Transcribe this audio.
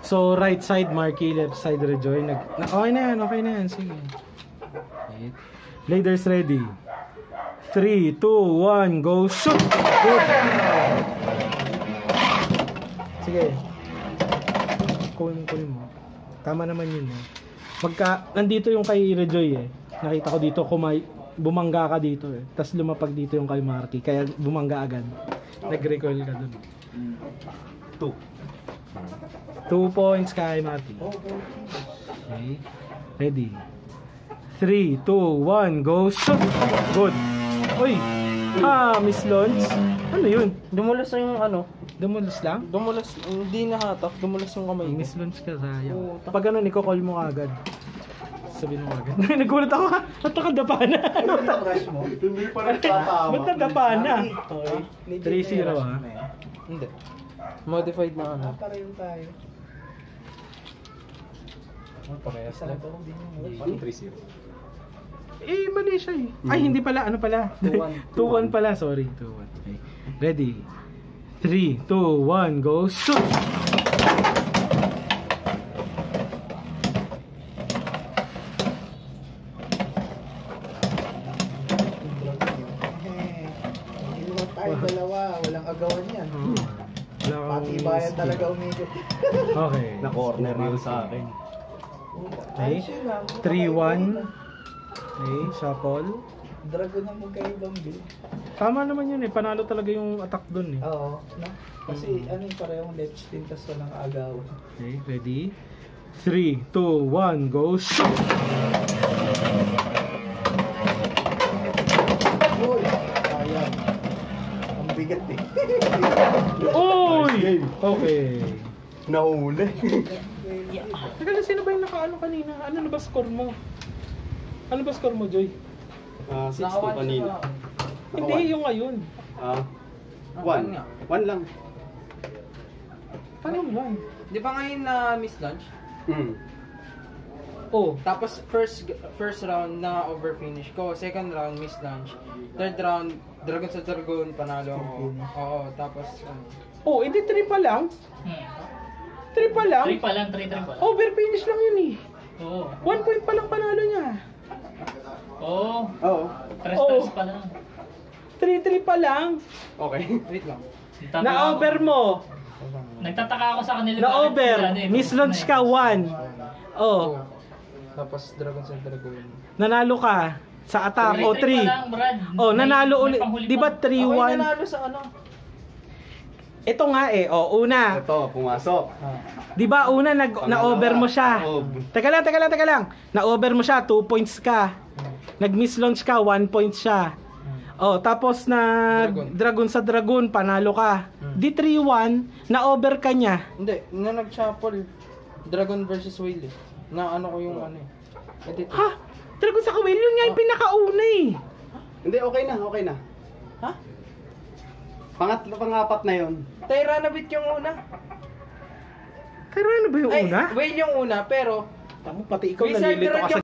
So, right side, Marky. Left side, Rejoy. Okay na yan. Sige. Okay. Leaders ready. 3, 2, 1, go shoot! Good! Sige. Kunin mo. Tama naman yun. Nandito yung kay Rejoy eh. Nakita ko dito, bumangga ka dito eh. Tapos lumapag dito yung kay Marky. Kaya bumangga agad. Nag-recoil ka dun. 2 points kay Marky. Okay. Ready. 3, 2, 1, go shoot! Good! Uy! Miss Launch. Ano yun? Dumulas yung ano? Dumulas lang? Dumulas, hindi nahatak. Dumulas yung kamay. Miss Launch ka, sayang. Oo, Pag ano, iko-call mo agad. Sabihin mo agad. Nagulat ako ha! Ba't nakadapa na? Hindi pa nagtatama. Ba't nadapa na? Okay. 3-0 ha? Hindi. Modified na ano. Pareho tayo. Parehas na. Paano 3-0? Eh, mali siya eh. Ay, hindi pala. Ano pala? 2-1. 2-1 pala. Sorry. 2-1. Okay. Ready? 3, 2, 1, go shoot! Tayo dalawa, walang agawan yan. Pati bayan talaga umikot. Okay. Na-corner yun sa akin. Okay. 3-1. Okay, shuffle. Dragon ang magkaibang build. Tama naman yun eh. Panalo talaga yung attack dun eh. Oo. No? Kasi ano yung parehong left spin tas walang agawan. Okay, ready? 3, 2, 1, go shoot! Uy! Sayang. Ang bigat eh. Uy! Okay. Nahuli. Teka lang, sino ba yung nakaano kanina? Ano na ba score mo? Ano ba score mo, Joy? 6-2 kanina. Hindi, yung ngayon. 1 lang. Paano mo lang? Di ba ngayon na Miss Launch? Oh, Tapos first round na over finish ko, second round Miss Launch, third round Dragon sa Dragon panalo ako. Oo, tapos oh, hindi 3 pa lang. 3 pa lang? 3 pa lang. Over finish lang yun eh. Oo. 1 point pa lang panalo niya. Oo. Oo. Tres pa lang. 3-3 pa lang. Okay. wait lang. Na-over mo. Nagtataka ako sa kanila. Na-over. Miss Launch ka 1. Oh, Tapos Dragon sa Dragon. nanalo ka sa attack o 3. Oh, nanalo ulit. Di ba 3-1? Ako yung nanalo sa ano? Ito nga eh. Oh, una. Ito, pumasok. Di ba una na-over mo siya? Teka lang. Na-over mo siya, 2 points ka. Nag-miss launch ka, 1 point siya. Oh, tapos Dragon sa Dragon, panalo ka. Di 3-1, na-over ka niya. Hindi, na nag-shuffle. Dragon versus Whale eh. Na ano ko yung ano eh. Edit. Ha? Dragon sa Kawil, yun nga yung pinakauna eh. Hindi, okay na. Ha? Pang-apat na yun. Tyranobit yung una. Pero ano ba yung Ay, una? Whale yung una, pero Tamo, pati ikaw Wizard nalilito ka Dragon sa